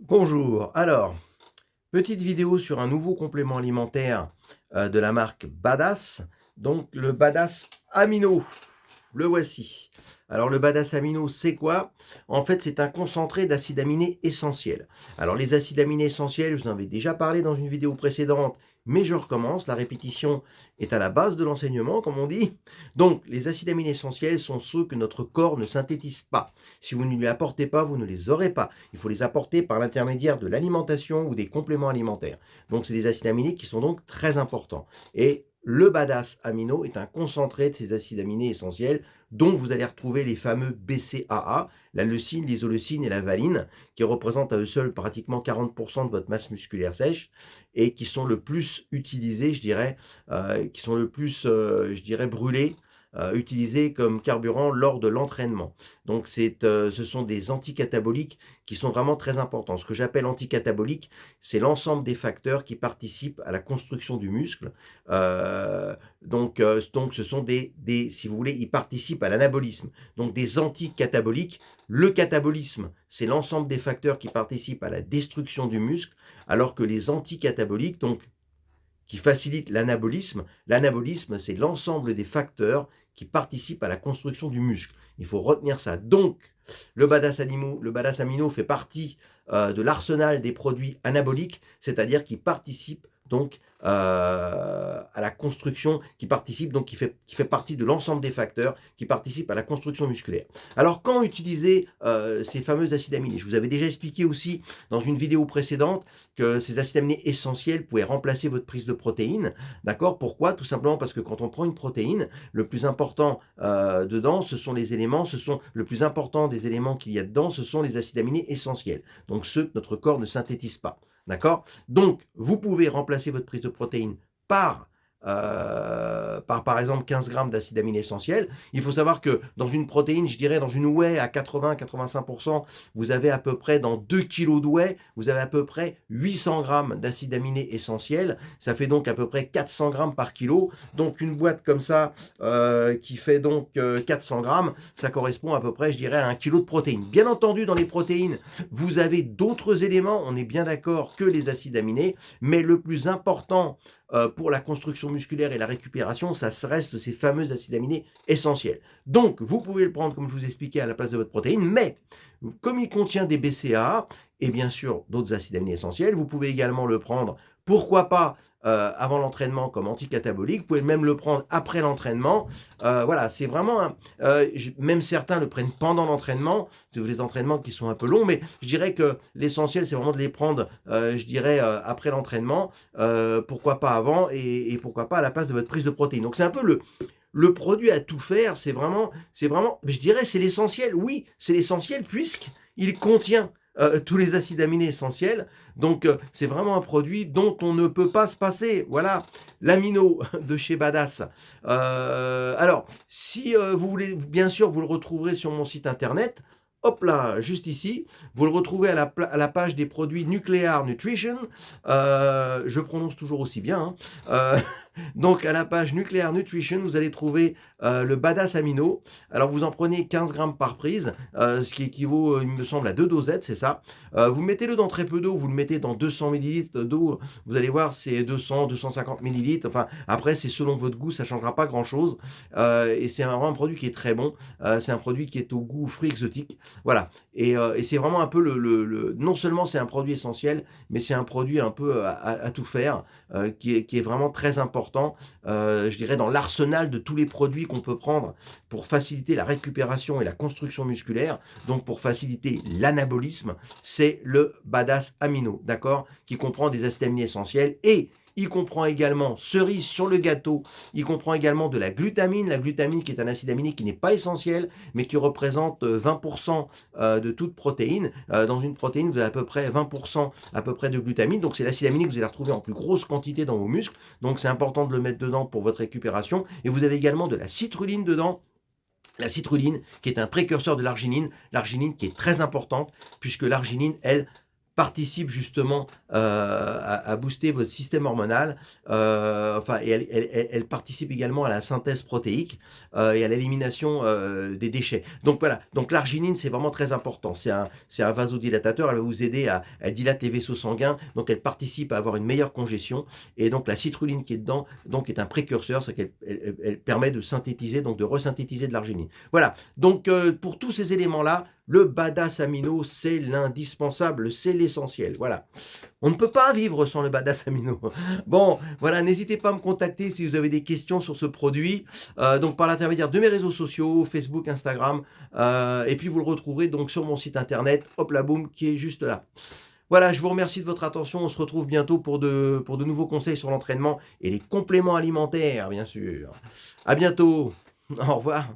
Bonjour, alors, petite vidéo sur un nouveau complément alimentaire de la marque Badass, donc le Badass Amino, le voici. Alors le Badass Amino, c'est quoi? En fait, c'est un concentré d'acides aminés essentiels. Alors les acides aminés essentiels, je vous en avais déjà parlé dans une vidéo précédente, mais je recommence, la répétition est à la base de l'enseignement, comme on dit. Donc les acides aminés essentiels sont ceux que notre corps ne synthétise pas. Si vous ne les apportez pas, vous ne les aurez pas. Il faut les apporter par l'intermédiaire de l'alimentation ou des compléments alimentaires. Donc c'est des acides aminés qui sont donc très importants. Et le Badass Amino est un concentré de ces acides aminés essentiels dont vous allez retrouver les fameux BCAA, la leucine, l'isoleucine et la valine, qui représentent à eux seuls pratiquement 40% de votre masse musculaire sèche et qui sont le plus utilisés, je dirais, qui sont le plus, je dirais, brûlés, utilisés comme carburant lors de l'entraînement. Donc ce sont des anticataboliques qui sont vraiment très importants. Ce que j'appelle anticatabolique, c'est l'ensemble des facteurs qui participent à la construction du muscle. Donc ce sont si vous voulez, ils participent à l'anabolisme. Donc des anticataboliques. Le catabolisme, c'est l'ensemble des facteurs qui participent à la destruction du muscle, alors que les anticataboliques, donc qui facilitent l'anabolisme. L'anabolisme, c'est l'ensemble des facteurs qui participent à la construction du muscle. Il faut retenir ça. Donc, le Badass Amino fait partie de l'arsenal des produits anaboliques, c'est-à-dire qui participent donc à la construction, qui fait partie de l'ensemble des facteurs qui participent à la construction musculaire. Alors, quand utiliser ces fameux acides aminés? Je vous avais déjà expliqué aussi dans une vidéo précédente que ces acides aminés essentiels pouvaient remplacer votre prise de protéines. D'accord? Pourquoi? Tout simplement parce que quand on prend une protéine, le plus important dedans, ce sont les éléments, le plus important des éléments qu'il y a dedans, ce sont les acides aminés essentiels. Donc ceux que notre corps ne synthétise pas. D'accord? Donc, vous pouvez remplacer votre prise de protéines par exemple 15 grammes d'acides aminés essentiels. Il faut savoir que dans une protéine, je dirais dans une whey à 80-85%, vous avez à peu près dans 2 kg de whey, vous avez à peu près 800 grammes d'acides aminés essentiels. Ça fait donc à peu près 400 grammes par kilo. Donc une boîte comme ça qui fait donc 400 grammes, ça correspond à peu près, je dirais, à 1 kg de protéines. Bien entendu, dans les protéines, vous avez d'autres éléments, on est bien d'accord, que les acides aminés, mais le plus important pour la construction musculaire et la récupération, ça reste ces fameux acides aminés essentiels. Donc, vous pouvez le prendre, comme je vous expliquais, à la place de votre protéine, mais comme il contient des BCAA et bien sûr d'autres acides aminés essentiels, vous pouvez également le prendre, pourquoi pas, avant l'entraînement comme anticatabolique. Vous pouvez même le prendre après l'entraînement. Voilà, c'est vraiment même certains le prennent pendant l'entraînement. C'est des entraînements qui sont un peu longs, mais je dirais que l'essentiel, c'est vraiment de les prendre, je dirais, après l'entraînement. Pourquoi pas avant et pourquoi pas à la place de votre prise de protéines. Donc c'est un peu le produit à tout faire. C'est vraiment, je dirais, c'est l'essentiel. Oui, c'est l'essentiel puisqu'il contient tous les acides aminés essentiels. Donc, c'est vraiment un produit dont on ne peut pas se passer. Voilà, l'amino de chez Badass. Alors, si vous voulez, bien sûr, vous le retrouverez sur mon site internet. Hop là, juste ici, vous le retrouvez à la page des produits Nuclear Nutrition. Je prononce toujours aussi bien. Hein. Donc à la page Nuclear Nutrition, vous allez trouver le Badass Amino. Alors vous en prenez 15 grammes par prise, ce qui équivaut, il me semble, à 2 dosettes, c'est ça. Vous mettez-le dans très peu d'eau, vous le mettez dans 200 millilitres d'eau. Vous allez voir, c'est 200-250 millilitres. Enfin, après, c'est selon votre goût, ça ne changera pas grand-chose. Et c'est vraiment un produit qui est très bon. C'est un produit qui est au goût fruits exotiques. Voilà. Et c'est vraiment un peu non seulement c'est un produit essentiel, mais c'est un produit un peu à tout faire, qui est vraiment très important, je dirais, dans l'arsenal de tous les produits qu'on peut prendre pour faciliter la récupération et la construction musculaire, donc pour faciliter l'anabolisme, c'est le Badass Amino, d'accord, qui comprend des acides aminés essentiels et il comprend également, cerise sur le gâteau, il comprend également de la glutamine qui est un acide aminé qui n'est pas essentiel, mais qui représente 20% de toute protéine. Dans une protéine, vous avez à peu près 20% à peu près de glutamine, donc c'est l'acide aminé que vous allez retrouver en plus grosse quantité dans vos muscles, donc c'est important de le mettre dedans pour votre récupération. Et vous avez également de la citrulline dedans. La citrulline qui est un précurseur de l'arginine qui est très importante, puisque l'arginine, elle, participe justement à booster votre système hormonal. Et elle participe également à la synthèse protéique et à l'élimination des déchets. Donc voilà, donc l'arginine, c'est vraiment très important. C'est un vasodilatateur, elle va vous aider elle dilate les vaisseaux sanguins, donc elle participe à avoir une meilleure congestion. Et donc la citrulline qui est dedans donc, est un précurseur, c'est qu'elle elle permet de synthétiser, donc de resynthétiser de l'arginine. Voilà, donc pour tous ces éléments-là, le badass amino, c'est l'indispensable, c'est l'essentiel. Voilà. On ne peut pas vivre sans le badass amino. Bon, voilà, n'hésitez pas à me contacter si vous avez des questions sur ce produit. Donc par l'intermédiaire de mes réseaux sociaux, Facebook, Instagram. Et puis vous le retrouverez donc sur mon site internet, hop la boum, qui est juste là. Voilà, je vous remercie de votre attention. On se retrouve bientôt pour de nouveaux conseils sur l'entraînement et les compléments alimentaires, bien sûr. À bientôt. Au revoir.